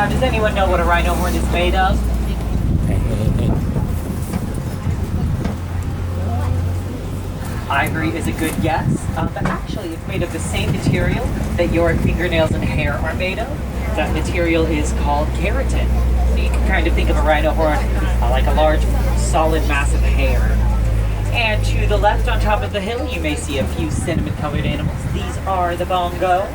does anyone know what a rhino horn is made of? Ivory is a good guess, but actually it's made of the same material that your fingernails and hair are made of. That material is called keratin. So you can kind of think of a rhino horn like a large, solid mass of hair. And to the left on top of the hill, you may see a few cinnamon-colored animals. These are the bongo.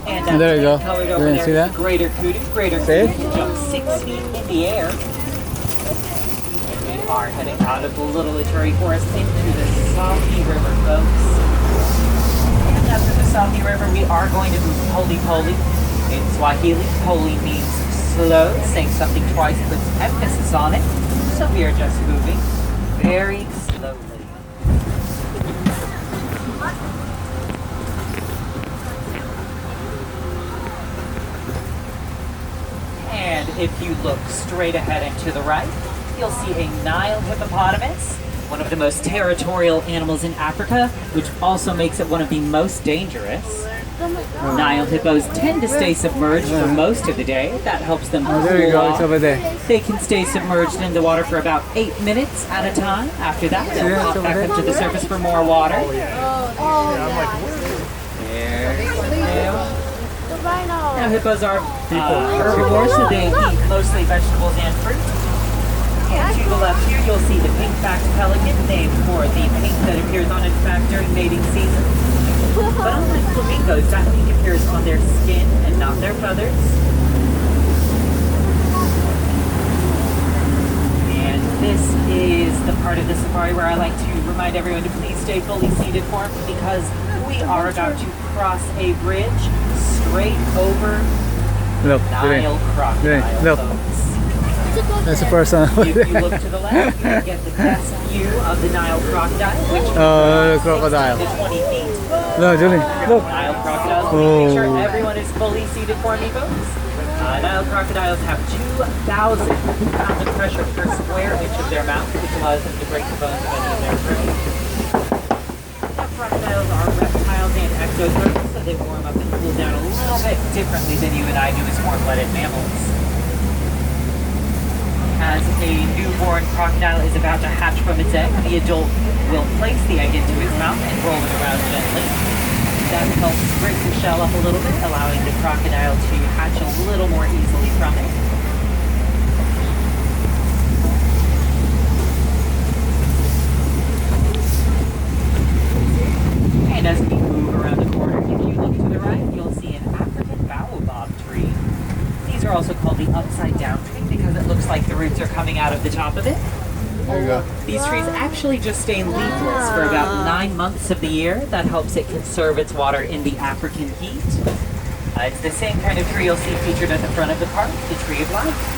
And there you go. Colored over You didn't there see is that? the greater kudu. Greater See? kudu can jump 6 feet in the air. We are heading out of the Little Ituri Forest into the Sahi River, folks. And after the Sahi River, we are going to move poli-poli. In Swahili, poli means slow. Saying something twice puts emphasis on it. So we are just moving very slowly. And if you look straight ahead and to the right, you'll see a Nile hippopotamus, one of the most territorial animals in Africa, which also makes it one of the most dangerous. Nile hippos tend to stay submerged for most of the day. That helps them cool There you go, it's off. over there. They can stay submerged in the water for about 8 minutes at a time. After that, they'll Yeah, pop it's back over up to the surface for more water. The rhino. Now, hippos are herbivores, so they eat mostly vegetables and fruit. And to the left here, you'll see the pink-backed pelican, named for the pink that appears on its back during mating season. But unlike flamingos, that pink appears on their skin and not their feathers. And this is the part of the safari where I like to remind everyone to please stay fully seated for me, because we are about to cross a bridge straight over Look, Nile crocodile, look. folks. That's the first one. If you look to the left, you get the best view of the Nile crocodile, which Oh, the crocodile. 16 to 20 feet. Look, Julie, look. Nile crocodiles. Make sure Oh. everyone is fully seated for me, folks. Nile crocodiles have 2,000 pounds of pressure per square inch of their mouth, which allows them to break the bones of any of their prey. Now, crocodiles are reptiles and ectotherms, so they warm up and cool down a little bit differently than you and I do as warm-blooded mammals. As a newborn crocodile is about to hatch from its egg, the adult will place the egg into its mouth and roll it around gently. That helps break the shell up a little bit, allowing the crocodile to hatch a little more easily from it. And as we move around the corner, if you look to the right, you'll see an African baobab tree. These are also called the upside down tree because it looks like the roots are coming out of the top of it. There you go. These trees actually just stay leafless for about 9 months of the year. That helps it conserve its water in the African heat. It's the same kind of tree you'll see featured at the front of the park, the Tree of Life.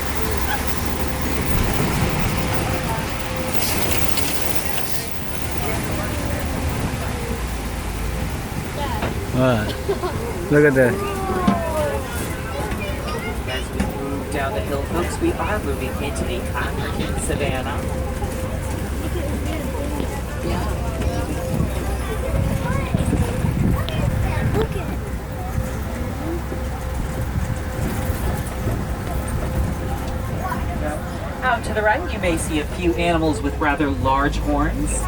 Look at that. As we move down the hill, folks, we are moving into the African savanna. Out to the right, you may see a few animals with rather large horns.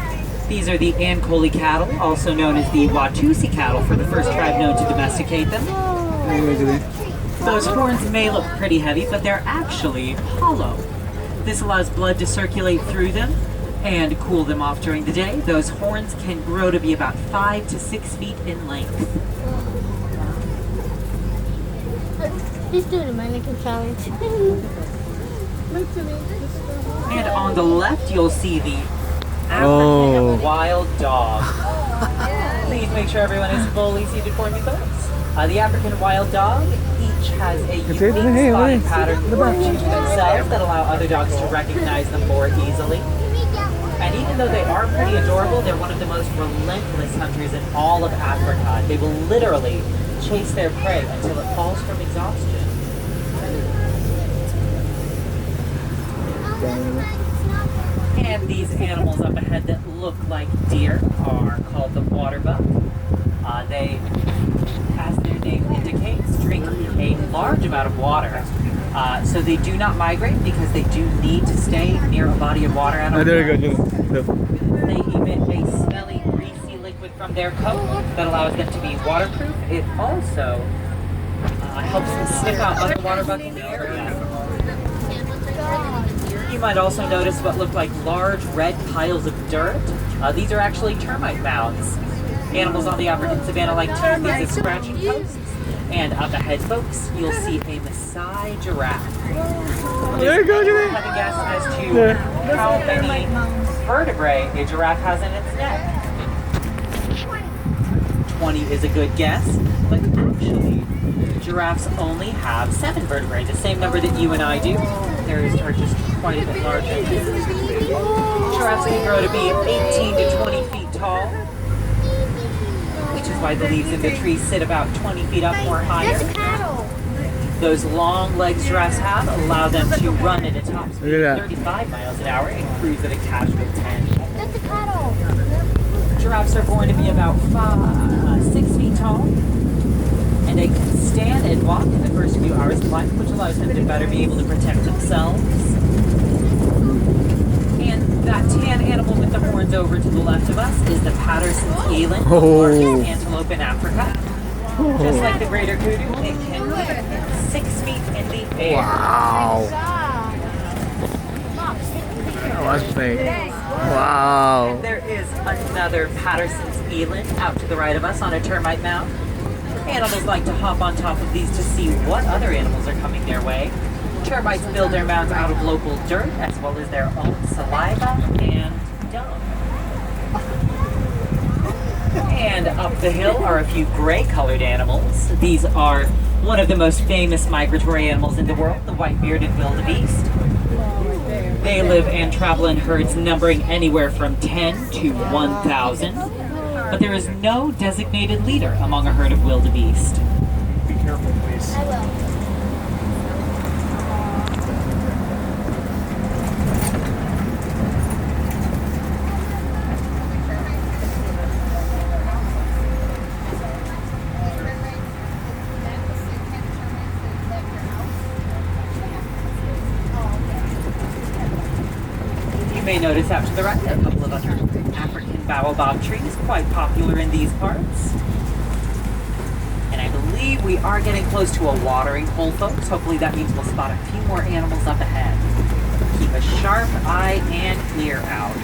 These are the Ankole cattle, also known as the Watusi cattle, for the first tribe known to domesticate them. There you go, Julie. Those horns may look pretty heavy, but they're actually hollow. This allows blood to circulate through them and cool them off during the day. Those horns can grow to be about 5 to 6 feet in length. He's doing a mannequin challenge. And on the left, you'll see the African Oh. wild dog. Please make sure everyone is fully seated for me, folks. The African wild dog each has a unique it? Hey, spotting wait. pattern to themselves that allow other dogs to recognize them more easily. And even though they are pretty adorable, they're one of the most relentless hunters in all of Africa. They will literally chase their prey until it falls from exhaustion. And these animals up ahead that look like deer are called the water buck. They, as their name name indicates, drink a large amount of water. So they do not migrate because they do need to stay near a body of water. Ah, there you go, Julie. Look. They emit a smelly, greasy liquid from their coat that allows them to be waterproof. It also helps them sniff out other water bugs in the area. You might also notice what look like large red piles of dirt. These are actually termite mounds. Animals on the African savanna like to use these as scratching posts. And up ahead, folks, you'll see a Maasai giraffe. There you go, Julie. Have a guess as to There. how many vertebrae a giraffe has in its neck. 20 is a good guess, but actually, giraffes only have 7 vertebrae, the same number that you and I do. Theirs are just quite a bit larger. Giraffes can grow to be 18 to 20 feet tall, which is why the leaves in the trees sit about 20 feet up or higher. Those long legs giraffes have allow them to run at a top speed Look of at that. 35 miles an hour and cruise at a casual 10. That's a cattle. Giraffes are born to be about 6 feet tall, and they can stand and walk in the first few hours of life, which allows them to better be able to protect themselves. And that tan animal with the horns over to the left of us is the Patterson's eland, the largest antelope in Africa. Just like the greater kudu, it can live 6 feet in the air. Wow. That was big. Wow. There is another Patterson's eland out to the right of us on a termite mound. Animals like to hop on top of these to see what other animals are coming their way. Termites build their mounds out of local dirt as well as their own saliva and dung. And up the hill are a few gray-colored animals. These are one of the most famous migratory animals in the world, the white-bearded wildebeest. They live and travel in herds numbering anywhere from 10 to 1,000. But there is no designated leader among a herd of wildebeest. Be careful, please. I will. You may notice out to the right a couple of other African baobab trees, quite popular in these parts. And I believe we are getting close to a watering hole, folks. Hopefully that means we'll spot a few more animals up ahead. Keep a sharp eye and ear out.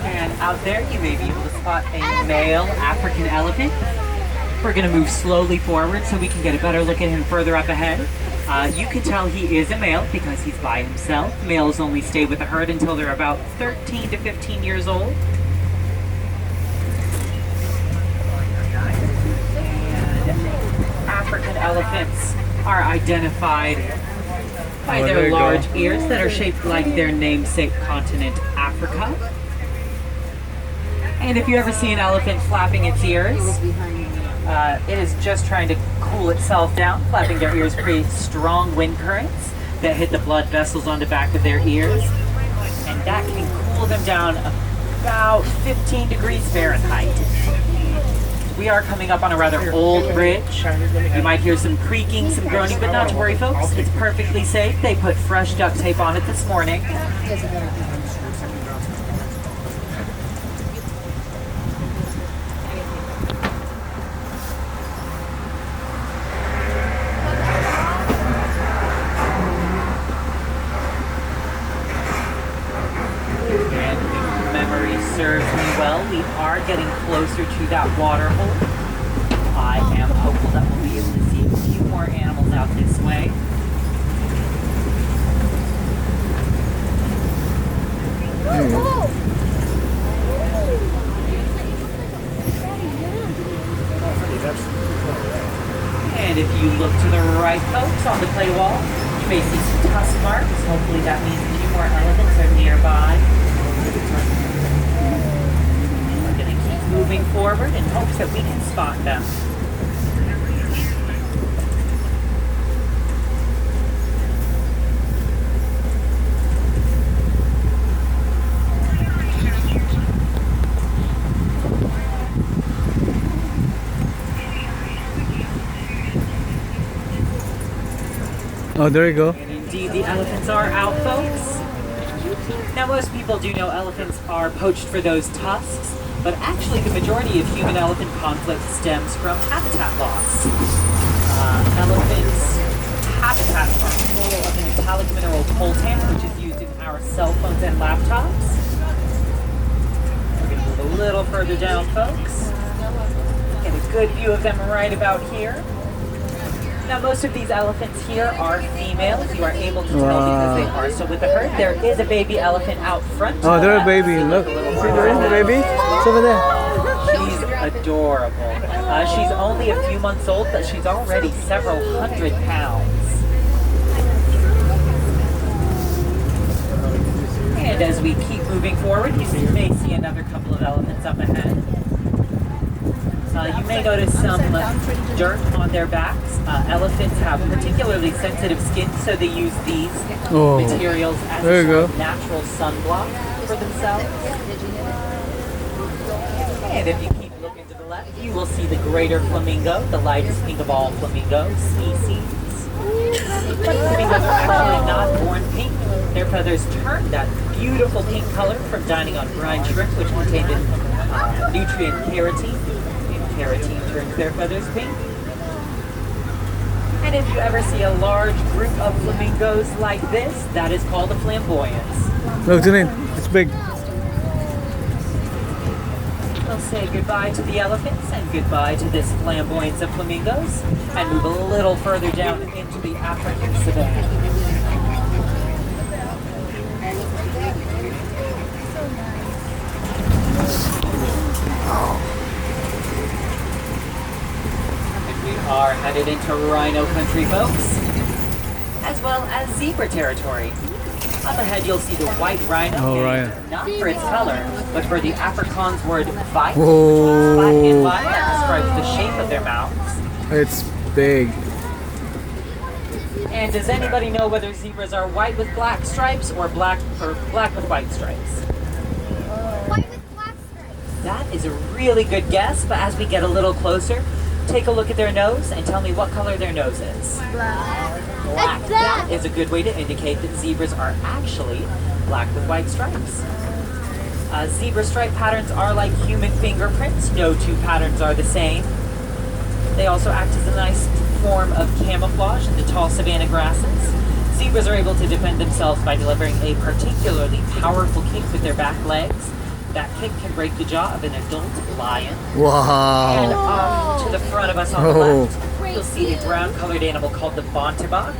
And out there, you may be able to spot a male African elephant. We're going to move slowly forward so we can get a better look at him further up ahead. You can tell he is a male because he's by himself. Males only stay with the herd until they're about 13 to 15 years old. And African elephants are identified by Oh, there their you go. large ears that are shaped like their namesake continent, Africa. And if you ever see an elephant flapping its ears, it is just trying to cool itself down. Flapping their ears create strong wind currents that hit the blood vessels on the back of their ears. And that can cool them down about 15 degrees Fahrenheit. We are coming up on a rather old bridge. You might hear some creaking, some groaning, but not to worry, folks. It's perfectly safe. They put fresh duct tape on it this morning. And if memory serves me well, we are getting closer to that water hole. I am hopeful that we'll be able to see a few more animals out this way. on the clay wall, you may see some tusk marks. Hopefully that means a few more elephants are nearby. We're going to keep moving forward in hopes that we can spot them. Oh, there you go. And indeed, the elephants are out, folks. Now, most people do know elephants are poached for those tusks, but actually the majority of human-elephant conflict stems from habitat loss. Elephants' habitats are full of the metallic mineral coltan, which is used in our cell phones and laptops. We're going to move a little further down, folks. Get a good view of them right about here. Now, most of these elephants here are females. You are able to tell because they are. So with the herd, there is a baby elephant out front. Oh, there's a baby. Look. See, there is a baby. It's over there. She's adorable. She's only a few months old, but she's already several hundred pounds. And as we keep moving forward, you may see another couple of elephants up ahead. You may notice some dirt on their backs. Elephants have particularly sensitive skin, so they use these materials as a sort of natural sunblock for themselves. And if you keep looking to the left, you will see the greater flamingo, the lightest pink of all flamingo species. But flamingos are actually not born pink. Their feathers turn that beautiful pink color from dining on brine shrimp, which contain the nutrient carotene. Carotene turns their feathers pink. And if you ever see a large group of flamingos like this, that is called a flamboyance. Look, Janine, it's big. We'll say goodbye to the elephants and goodbye to this flamboyance of flamingos and move a little further down into the African savanna. Are headed into rhino country, folks, as well as zebra territory. Up ahead, you'll see the white rhino, not for its color, but for the Afrikaans word "vite," which means flat and wide, that describes the shape of their mouths. It's big. And does anybody know whether zebras are white with black stripes or black with white stripes? White with black stripes. That is a really good guess, but as we get a little closer, take a look at their nose and tell me what color their nose is. Black. Black. That is a good way to indicate that zebras are actually black with white stripes. Zebra stripe patterns are like human fingerprints. No two patterns are the same. They also act as a nice form of camouflage in the tall savanna grasses. Zebras are able to defend themselves by delivering a particularly powerful kick with their back legs. That kick can break the jaw of an adult lion. Wow. And off to the front of us on the left, you'll see a brown-colored animal called the bontebok.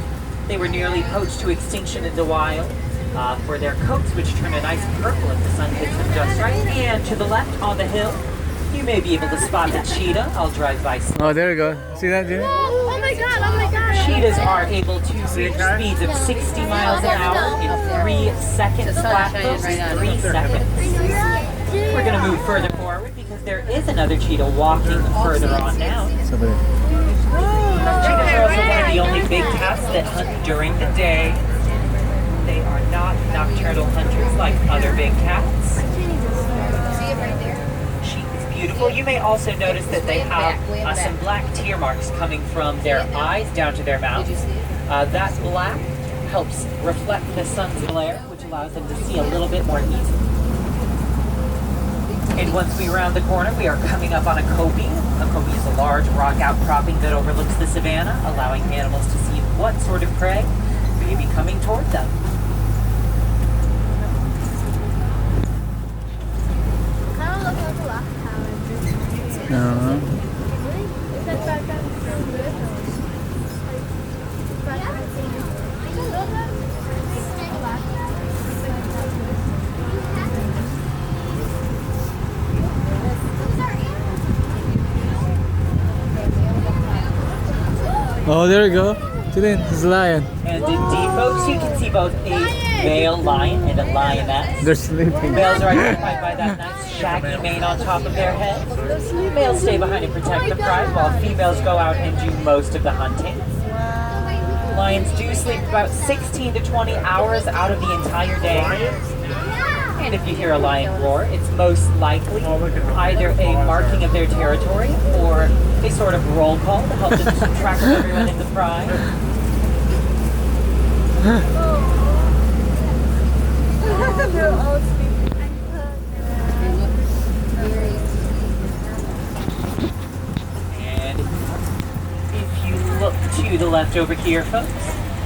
They were nearly poached to extinction in the wild for their coats, which turn a nice purple if the sun hits them just right. And to the left on the hill, you may be able to spot the cheetah. I'll drive by slowly. Oh, there you go. See that, Jimmy? Oh my god, oh my god. Cheetahs are able to reach speeds of 60 miles an hour in 3 seconds flat, folks. 3 seconds. We're going to move further forward because there is another cheetah walking further on now. It's over there. Cheetahs are also one of the only big cats that hunt during the day. They are not nocturnal hunters like other big cats. She is beautiful. You may also notice that they have some black tear marks coming from their eyes down to their mouths. That black helps reflect the sun's glare, which allows them to see a little bit more easily. And once we round the corner, we are coming up on a kopie. A kopie is a large rock outcropping that overlooks the savanna, allowing animals to see what sort of prey may be coming toward them. Kind of look like a rock tower. Is that background so good? Oh, there you go. See there, there's a lion. And indeed, folks, you can see both a male lion and a lioness. They're sleeping. Males are identified by that nice shaggy mane on top of their head. Males stay behind and protect the pride, while females go out and do most of the hunting. Lions do sleep about 16 to 20 hours out of the entire day. And if you hear a lion roar, it's most likely either a marking of their territory or a sort of roll call to help them keep track of everyone in the pride. They're all sleeping. And if you look to the left over here, folks,